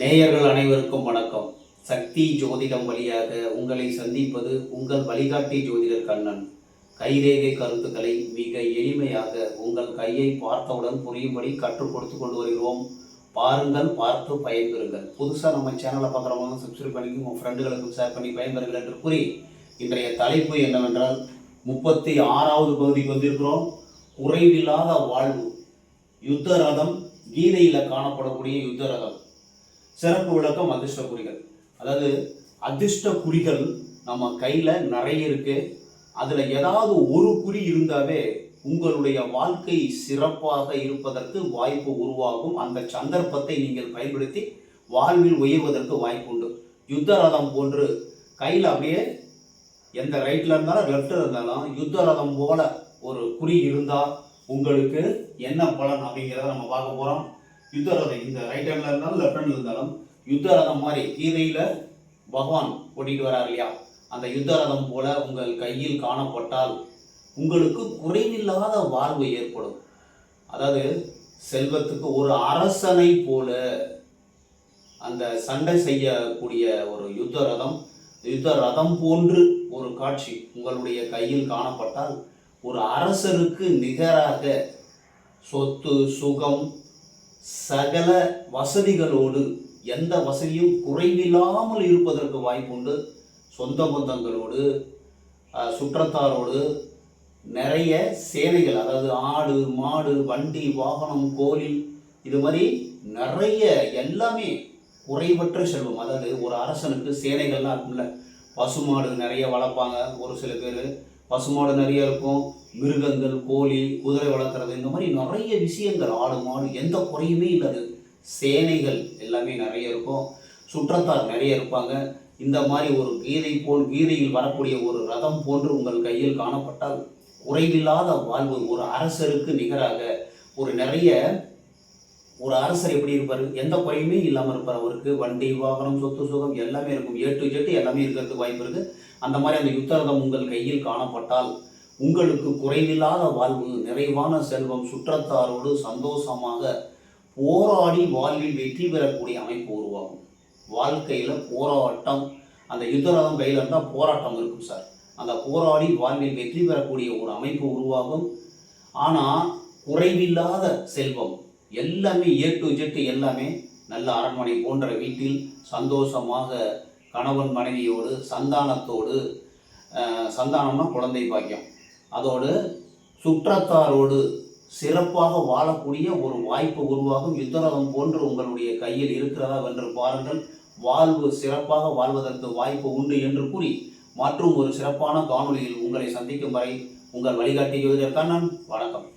நேயர்கள் அனைவருக்கும் வணக்கம். சக்தி ஜோதிடம் வழியாக உங்களை சந்திப்பது உங்கள் வழிகாட்டி ஜோதிடர் கண்ணன். கைரேகை கருத்துக்களை மிக எளிமையாக உங்கள் கையை பார்த்தவுடன் புரியும்படி கற்றுக் கொடுத்து கொண்டு வருகிறோம். பாருங்கள், பார்த்து பயன்பெறுங்கள். புதுசாக நம்ம சேனலை பார்க்குறவங்க சப்ஸ்கிரைப் பண்ணி உங்கள் ஃப்ரெண்டுகளுக்கு ஷேர் பண்ணி பயன்பெறுங்கள் என்று கூறி இன்றைய தலைப்பு என்னவென்றால் 36வது பகுதிக்கு வந்திருக்கிறோம். குறைவில்லாத வாழ்வு, யுத்த ரதம், கீதையில் காணப்படக்கூடிய யுத்த ரதம். சிறப்பு விளக்கம் அதிர்ஷ்ட குறிகள். அதாவது அதிர்ஷ்ட குறிகள் நம்ம கையில் நிறைய இருக்கு. அதில் ஏதாவது ஒரு குறி இருந்தாவே உங்களுடைய வாழ்க்கை சிறப்பாக இருப்பதற்கு வாய்ப்பு உருவாகும். அந்த சந்தர்ப்பத்தை நீங்கள் பயன்படுத்தி வாழ்வில் உயர்வதற்கு வாய்ப்பு உண்டு. யுத்த ரதம் போன்று கையில் அப்படியே எந்த ரைட்டில் இருந்தாலும் லெஃப்டில் இருந்தாலும் யுத்த ரதம் போல ஒரு குறி இருந்தால் உங்களுக்கு என்ன பலன் அப்படிங்கிறத நம்ம பார்க்க போகிறோம். யுத்த ரதம் இந்த ரைட் ஹேண்டில் இருந்தாலும் லெஃப்ட் ஹேண்டில் இருந்தாலும் யுத்த ரதம் மாதிரி கீதையில் பகவான் ஓட்டிட்டு வரார் இல்லையா, அந்த யுத்த ரதம் போல உங்கள் கையில் காணப்பட்டால் உங்களுக்கு குறைவில்லாத வாழ்வு ஏற்படும். அதாவது செல்வத்துக்கு ஒரு அரசனை போல அந்த சண்டை செய்யக்கூடிய ஒரு யுத்த ரதம் போன்று ஒரு காட்சி உங்களுடைய கையில் காணப்பட்டால் ஒரு அரசருக்கு நிகராக சொத்து சுகம் சகல வசதிகளோடு எந்த வசதியும் குறைவில்லாமல் இருப்பதற்கு வாய்ப்புண்டு. சொந்த பந்தங்களோடு சுற்றத்தாரோடு நிறைய சேனைகள், அதாவது ஆடு மாடு வண்டி வாகனம் கோவில், இது மாதிரி நிறைய எல்லாமே குறைவற்ற செல்வம். அதாவது ஒரு அரசனுக்கு சேனைகள்லாம் இருக்கும்ல, பசுமாடு நிறைய வளர்ப்பாங்க. ஒரு சில பேர் பசுமாடு நிறைய இருக்கும், மிருகங்கள் கோழி குதிரை வளர்க்குறது, இந்த மாதிரி நிறைய விஷயங்கள், ஆடு மாடு எந்த குறையுமே இல்லாது, சேனைகள் எல்லாமே நிறைய இருக்கும், சுற்றத்தார் நிறைய இருப்பாங்க. இந்த மாதிரி ஒரு கீதையில் வரக்கூடிய ஒரு ரதம் போன்று உங்கள் கையில் காணப்பட்டால் குறைவில்லாத வாழ்வு, ஒரு அரசருக்கு நிகராக ஒரு அரசர் எப்படி இருப்பார், எந்த குறையுமே இல்லாமல் இருப்பார். அவருக்கு வண்டி வாகனம் சொத்து சுகம் எல்லாமே இருக்கும், A to Z எல்லாமே இருக்கிறதுக்கு வாய்ப்பு இருக்குது. அந்த மாதிரி அந்த யுத்த ரதம் உங்கள் கையில் காணப்பட்டால் உங்களுக்கு குறைவில்லாத வாழ்வு, நிறைவான செல்வம், சுற்றத்தாரோடு சந்தோஷமாக போராடி வாழ்வில் வெற்றி பெறக்கூடிய அமைப்பு உருவாகும். வாழ்க்கையில் போராட்டம், அந்த யுத்த ரதம் கையில் இருந்தால் போராட்டம் இருக்கும் சார். அந்த போராடி வாழ்வில் வெற்றி பெறக்கூடிய ஒரு அமைப்பு உருவாகும். ஆனால் குறைவில்லாத செல்வம் எல்லாமே A to Z எல்லாமே நல்ல அரண்மனை போன்ற வீட்டில் சந்தோஷமாக கணவன் மனைவியோடு சந்தானத்தோடு, சந்தானம்னா குழந்தை பாக்கியம், அதோடு சுற்றத்தாரோடு சிறப்பாக வாழக்கூடிய ஒரு வாய்ப்பு உருவாகும். யுத்தரதம் போன்று உங்களுடைய கையில் இருக்கிறதா என்று பாருங்கள். வாழ்வு சிறப்பாக வாழ்வதற்கு வாய்ப்பு உண்டு என்று கூறி மற்றும் ஒரு சிறப்பான காணொளியில் உங்களை சந்திக்கும் வரை உங்கள் வழிகாட்டி ஜோதிடர் கண்ணன். வணக்கம்.